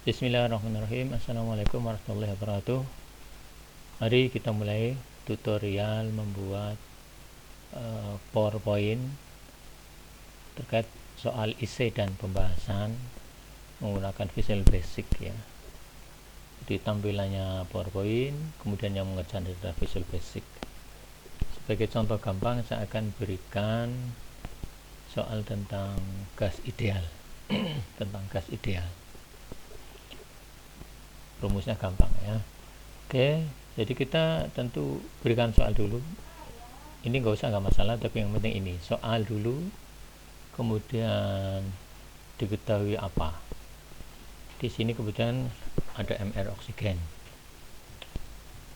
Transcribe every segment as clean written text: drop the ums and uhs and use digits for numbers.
Bismillahirrahmanirrahim. Assalamualaikum warahmatullahi wabarakatuh. Mari kita mulai tutorial membuat PowerPoint terkait soal isi dan pembahasan menggunakan Visual Basic ya. Jadi tampilannya PowerPoint, kemudian yang mengerjakan adalah Visual Basic. Sebagai contoh gampang, saya akan berikan soal tentang gas ideal. Tentang gas ideal. Rumusnya gampang ya. Oke, jadi kita tentu berikan soal dulu. Ini nggak masalah, tapi yang penting ini soal dulu, kemudian diketahui apa. Di sini kemudian ada MR oksigen,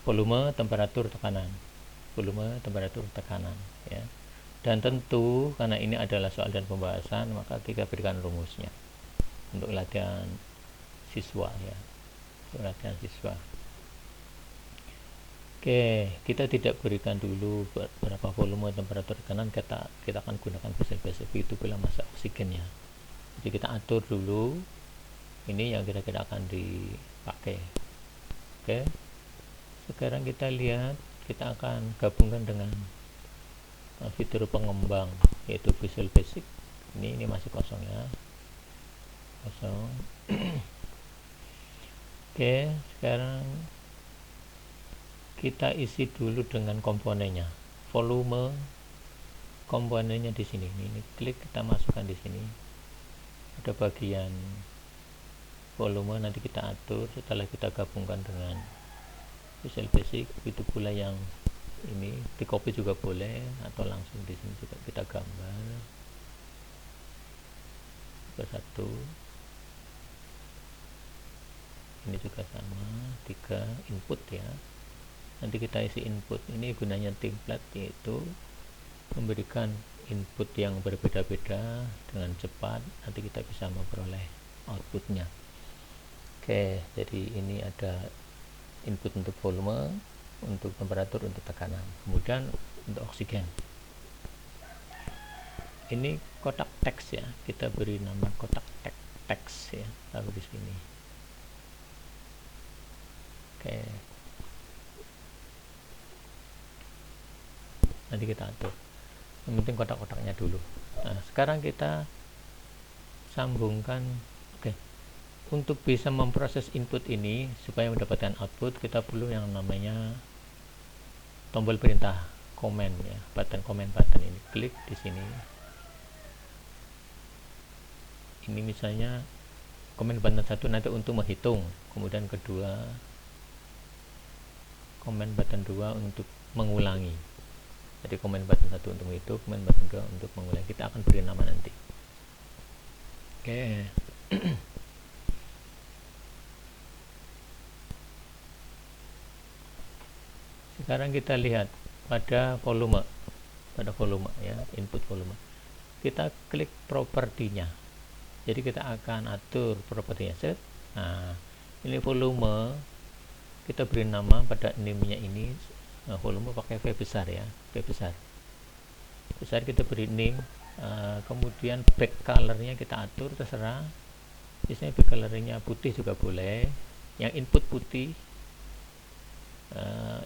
volume, temperatur, tekanan, volume, temperatur, tekanan ya. Dan tentu karena ini adalah soal dan pembahasan, maka kita berikan rumusnya untuk latihan siswa ya. Latihan siswa. Oke, kita tidak berikan dulu berapa volume, temperatur, tekanan. Kita akan gunakan Visual Basic, itu pula masa oksigennya. Jadi kita atur dulu ini yang kira-kira akan dipakai. Oke, sekarang kita lihat, kita akan gabungkan dengan fitur pengembang yaitu Visual Basic. Ini masih kosong ya, kosong. Oke, sekarang kita isi dulu dengan komponennya. Volume komponennya di sini. Ini klik, kita masukkan di sini. Ada bagian volume, nanti kita atur setelah kita gabungkan dengan Visual Basic. Itu pula yang ini di copy juga boleh, atau langsung di sini juga kita gambar. Satu. Ini juga sama, 3 input ya. Nanti kita isi input. Ini gunanya template, yaitu memberikan input yang berbeda-beda dengan cepat, nanti kita bisa memperoleh outputnya. Oke, jadi ini ada input untuk volume, untuk temperatur, untuk tekanan, kemudian untuk oksigen. Ini kotak teks ya, kita beri nama kotak teks ya, taruh di sini. Oke, nanti kita atur. Yang penting kotak-kotaknya dulu. Nah, sekarang kita sambungkan. Oke, untuk bisa memproses input ini supaya mendapatkan output, kita perlu yang namanya tombol perintah command ya, command button ini. Klik di sini. Ini misalnya command button 1 nanti untuk menghitung, kemudian kedua command button 2 untuk mengulangi. Jadi command button 1 untuk menghitung, command button 2 untuk mengulangi. Kita akan beri nama nanti. Oke. Sekarang kita lihat pada volume ya, input volume. Kita klik propertinya. Jadi kita akan atur propertinya. Set. Nah, ini volume, kita beri nama pada name-nya ini. Nah, volume pakai V besar ya, V besar kita beri name. Kemudian back color-nya kita atur, terserah. Biasanya back color-nya putih juga boleh. Yang input putih,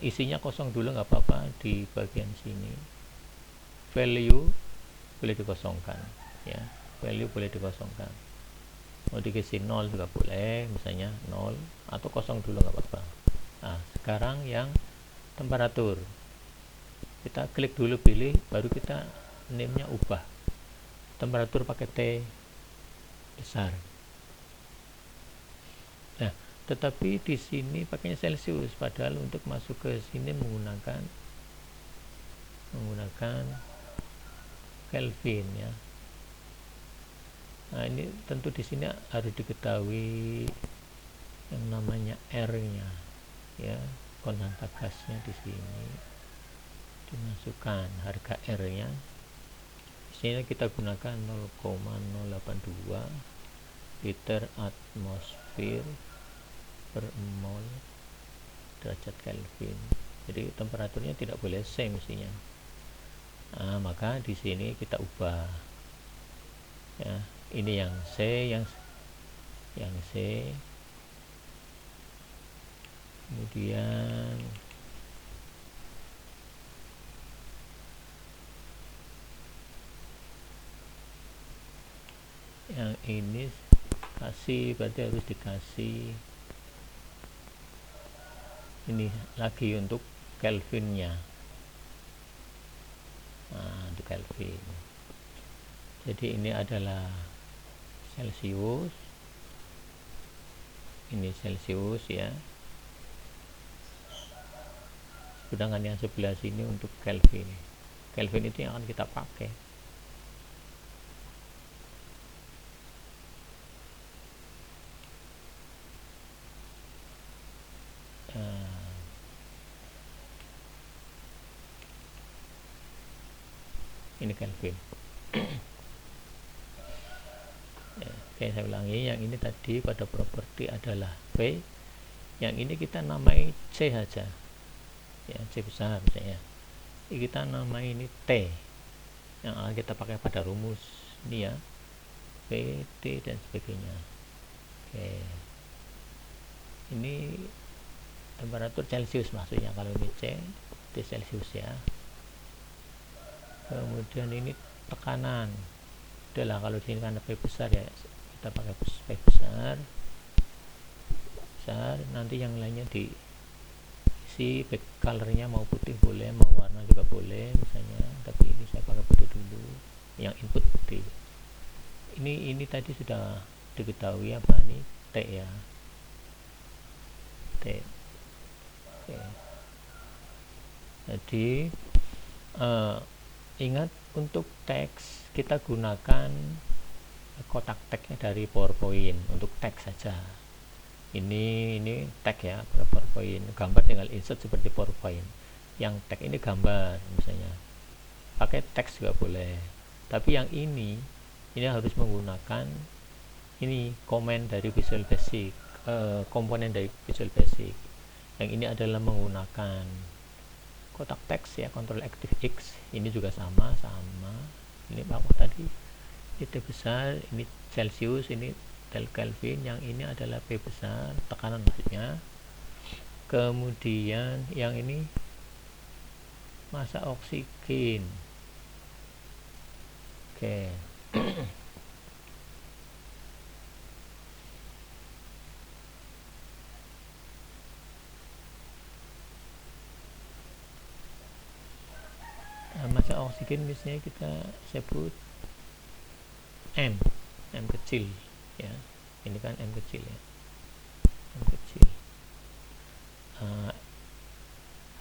isinya kosong dulu nggak apa-apa di bagian sini. Value boleh dikosongkan ya, value boleh dikosongkan. Mau dikasih 0 juga boleh, misalnya 0, atau kosong dulu nggak apa-apa. Nah, sekarang yang temperatur, kita klik dulu, pilih, baru kita name-nya ubah. Temperatur pakai T besar. Nah, tetapi di sini pakainya Celsius, padahal untuk masuk ke sini menggunakan Kelvin ya. Nah, ini tentu di sini harus diketahui yang namanya R-nya ya, konstanta gasnya di sini dimasukkan harga R-nya. Di sini kita gunakan 0,082 liter atmosfer per mol derajat Kelvin. Jadi temperaturnya tidak boleh C mestinya. Nah, maka di sini kita ubah ya. Ini yang C, yang C Kemudian yang ini kasih, berarti harus dikasih ini lagi untuk Kelvinnya. Nah, untuk Kelvin. Jadi ini adalah Celsius, ini Celsius ya, sedangkan yang sebelah sini untuk Kelvin. Kelvin itu yang akan kita pakai. Ini Kelvin. Oke, saya ulangi, yang ini tadi pada properti adalah V, yang ini kita namai C saja ya, C besar misalnya. Kita namai ini T yang akan kita pakai pada rumus ini ya, V, T dan sebagainya. Oke, ini temperatur Celcius maksudnya, kalau ini C, T Celcius ya. Kemudian ini tekanan, udahlah kalau di sini kan P besar ya, kita pakai P besar. Nanti yang lainnya diisi, back colornya mau putih boleh, mau warna juga boleh misalnya, tapi ini saya pakai putih dulu, yang input putih. Ini tadi sudah diketahui apa nih, T ya, T. Oke. Jadi ingat, untuk teks kita gunakan kotak teksnya dari PowerPoint untuk teks saja. Ini tag ya, PowerPoint. Gambar tinggal insert seperti PowerPoint. Yang tag ini gambar misalnya, pakai teks juga boleh. Tapi yang ini harus menggunakan ini komen dari Visual Basic, komponen dari Visual Basic. Yang ini adalah menggunakan kotak teks ya, Ctrl Active X. Ini juga sama. Ini apa tadi? Ini T besar, ini Celsius, ini Kelvin, yang ini adalah P besar, tekanan maksudnya. Kemudian yang ini massa oksigen. Oke. Massa oksigen misalnya kita sebut M kecil ya, ini kan M kecil ya, M kecil.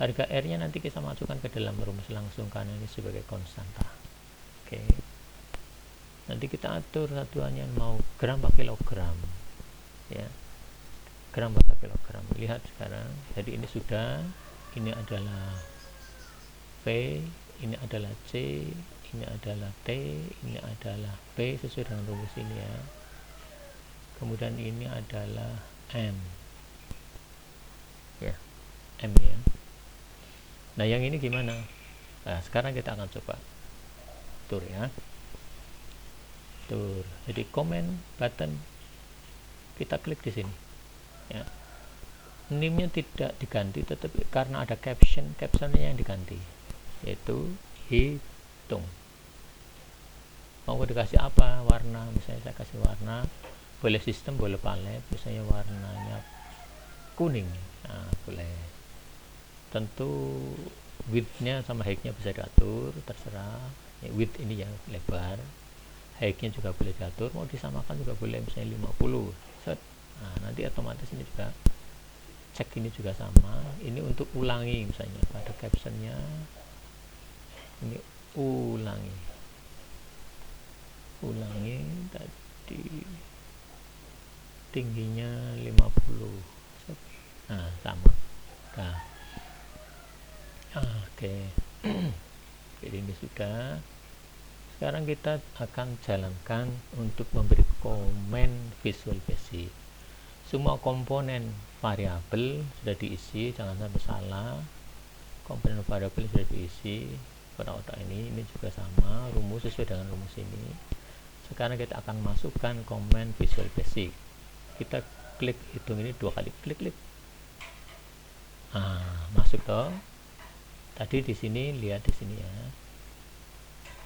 Harga R nya nanti kita masukkan ke dalam rumus langsung karena ini sebagai konstanta. Oke, nanti kita atur satuannya, mau gram per kilogram ya, gram per kilogram. Lihat sekarang, jadi ini sudah, ini adalah V, ini adalah C, ini adalah T, ini adalah P sesuai dengan rumus ini ya. Kemudian ini adalah M ya, M ya. Nah yang ini gimana? Nah sekarang kita akan coba tur ya, tur. Jadi comment button, kita klik di sini ya. Name-nya tidak diganti, tetapi karena ada captionnya yang diganti, yaitu hitung. Mau dikasih apa, warna, misalnya saya kasih warna, boleh sistem, boleh palet, misalnya warnanya kuning. Nah boleh, tentu width-nya sama height-nya bisa diatur, terserah ya, width ini ya lebar, height-nya juga boleh diatur, mau disamakan juga boleh, misalnya 50 set. Nah nanti otomatis ini juga cek, ini juga sama. Ini untuk ulangi, misalnya pada captionnya ini ulangi tadi tingginya 50 set. Nah sama. Nah oke. Jadi ini sudah. Sekarang kita akan jalankan untuk memberi komen Visual Basic. Semua komponen variabel sudah diisi, jangan sampai salah. Komponen variabel sudah diisi pada otak ini juga sama, rumus sesuai dengan rumus ini. Sekarang kita akan masukkan komen Visual Basic. Kita klik hitung ini 2 kali, klik. Masuk toh. Tadi di sini, lihat di sini ya.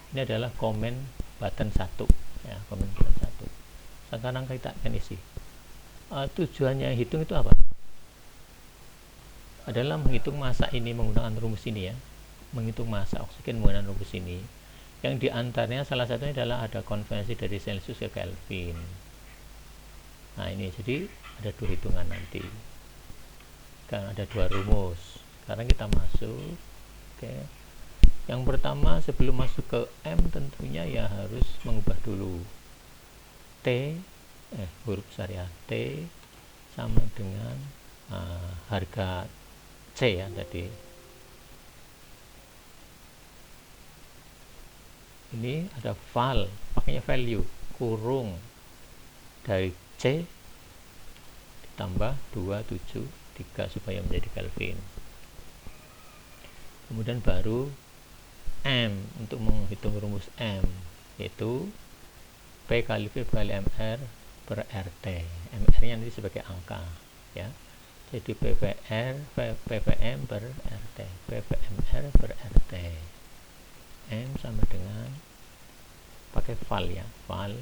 Ini adalah komen button 1 ya, komen button 1. Sekarang kita akan isi. Tujuannya hitung itu apa? Adalah menghitung massa ini menggunakan rumus ini ya. Menghitung massa oksigen menggunakan rumus ini. Yang diantaranya salah satunya adalah ada konversi dari Celsius ke Kelvin. Nah ini jadi ada 2 hitungan nanti. Kan ada 2 rumus. Sekarang kita masuk. Oke. Yang pertama sebelum masuk ke M tentunya ya harus mengubah dulu huruf besar ya, T sama dengan harga C ya tadi. Ini ada val, pakainya value kurung dari C ditambah 273 supaya menjadi Kelvin. Kemudian baru M untuk menghitung rumus M, yaitu P kali V kali MR per RT. MR nya nanti sebagai angka ya. Jadi PVM per RT, PVMR per RT. M sama dengan pakai val ya, val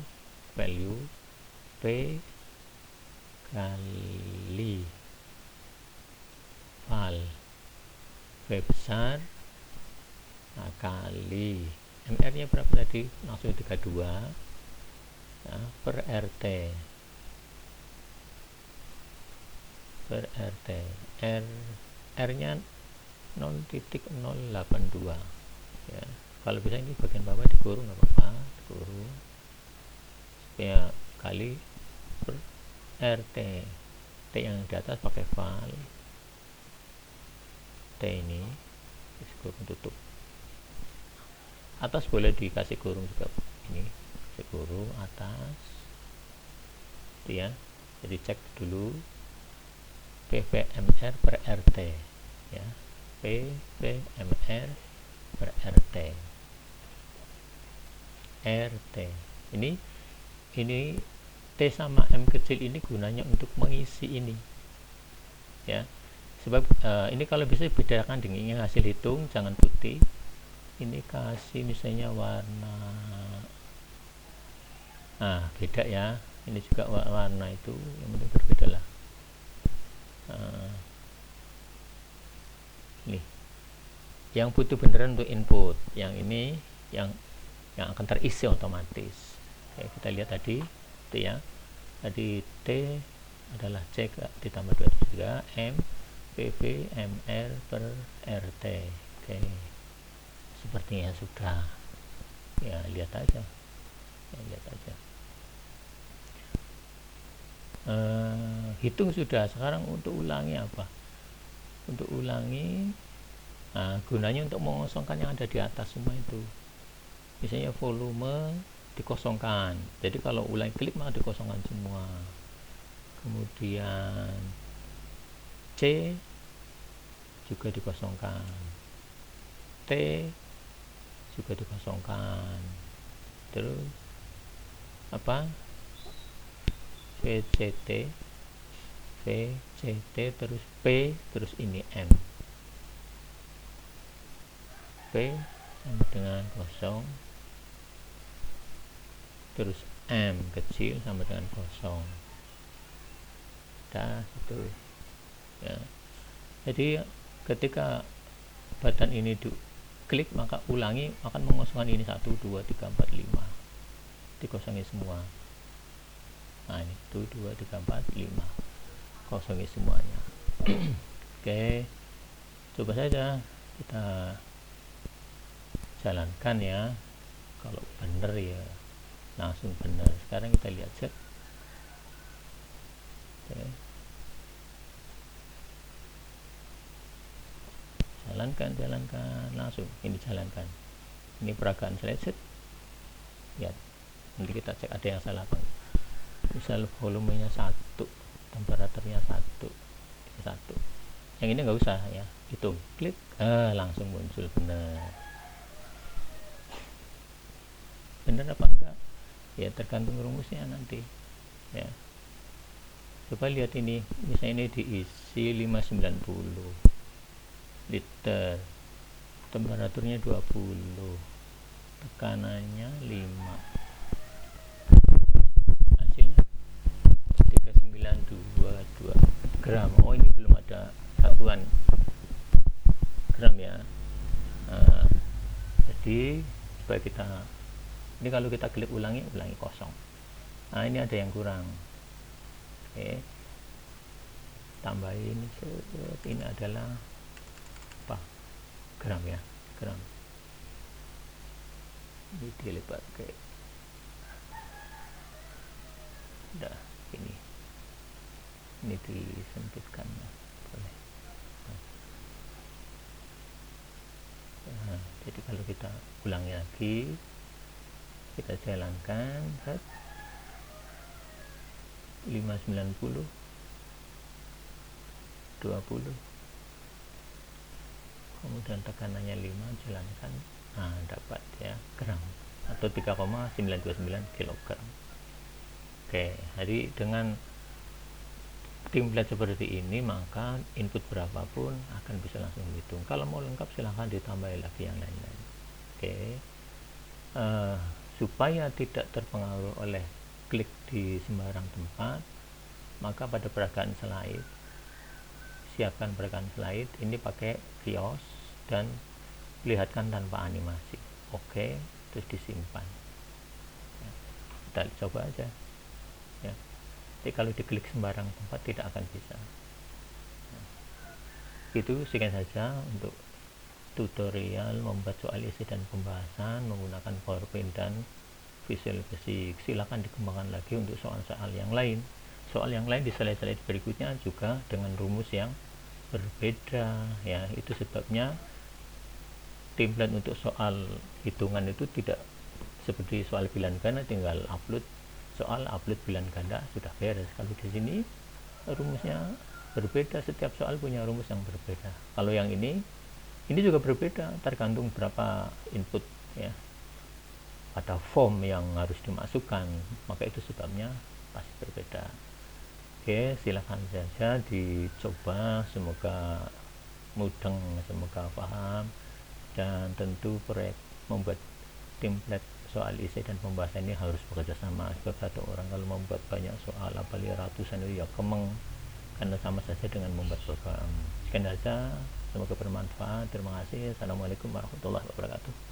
value P kali val V besar kali MR nya berapa tadi, langsung 32 ya, per RT R nya 0,082 ya. Kalau bisa ini bagian bawah dikurung nggak apa-apa, dikurung supaya kali per RT. T yang di atas pakai val, T ini kurung tutup. Atas boleh dikasih kurung juga, ini kasih kurung atas itu ya. Jadi cek dulu PVMR per RT ya, PVMR per RT. Ini T sama M kecil ini gunanya untuk mengisi ini ya. Sebab ini kalau bisa bedakan dengan hasil hitung, jangan putih. Ini kasih misalnya warna beda ya. Ini juga warna itu yang penting berbeda lah. Ini yang butuh beneran untuk input, yang ini yang akan terisi otomatis. Oke, kita lihat tadi itu ya. Tadi T adalah C ditambah 23 M PV MR per RT. Oke, sepertinya sudah ya, lihat aja hitung sudah. Sekarang untuk ulangi apa? Untuk ulangi gunanya untuk mengosongkan yang ada di atas semua itu. Misalnya volume dikosongkan, jadi kalau ulangi klik maka dikosongkan semua. Kemudian C juga dikosongkan, T juga dikosongkan, terus apa VCT terus P, terus ini M, P sama dengan kosong, terus M kecil sama dengan kosong. Dah itu ya. Jadi ketika badan ini diklik maka ulangi akan mengosongkan ini 1, 2, 3, 4, 5 dikosongi semua. Nah ini 1, 2, 3, 4, 5 kosongi semuanya. Oke, coba saja kita jalankan ya. Kalau benar ya langsung benar. Sekarang kita lihat set. Oke. Jalankan langsung. Ini jalankan. Ini peragaan slide set. Lihat. Nanti kita cek ada yang salah apa. Misal volumenya 1, temperaturnya 1. Yang ini nggak usah ya. Hitung, klik, langsung muncul benar. Benar apa enggak? Ya tergantung rumusnya nanti. Ya. Coba lihat ini, misalnya ini diisi 590. liter, temperaturnya 20, tekanannya 5, hasilnya 3922 gram. Oh, ini belum ada satuan gram ya. Nah, jadi supaya kita, ini kalau kita klik ulangi kosong. Nah, ini ada yang kurang. Oke, tambahin. Ini adalah apa, gram ya, gram. Ini dilipat ke, udah, ini disempitkan boleh. Nah, jadi kalau kita ulangi lagi, kita jalankan 590 20, kemudian tekanannya 5, jalankan, nah dapat ya gram atau 3,929 kg. Oke, jadi dengan template seperti ini maka input berapapun akan bisa langsung dihitung. Kalau mau lengkap silahkan ditambah lagi yang lain-lain. Oke, supaya tidak terpengaruh oleh klik di sembarang tempat, maka pada peragaan slide, siapkan peragaan slide ini pakai Vios dan lihatkan tanpa animasi. Oke, terus disimpan ya, kita coba aja ya. Jadi kalau diklik sembarang tempat tidak akan bisa. Nah, itu sekian saja untuk tutorial membuat soal isi dan pembahasan menggunakan PowerPoint dan Visual Basic. Silakan dikembangkan lagi untuk soal-soal yang lain. Soal yang lain di slide-slide berikutnya juga dengan rumus yang berbeda ya. Itu sebabnya template untuk soal hitungan itu tidak seperti soal bilangan ganda, tinggal upload soal, upload bilangan ganda, sudah beres. Kalau di sini rumusnya berbeda, setiap soal punya rumus yang berbeda. Kalau yang ini juga berbeda, tergantung berapa input ya pada form yang harus dimasukkan, maka itu sebabnya pasti berbeda. Oke, silakan saja dicoba, semoga mudeng, semoga paham. Dan tentu proyek membuat template soal isi dan pembahasan ini harus bekerja sama, sebab satu orang kalau membuat banyak soal apalagi ratusan itu ya kemeng, karena sama saja dengan membuat program. Sekian saja, semoga bermanfaat. Terima kasih. Assalamualaikum warahmatullahi wabarakatuh.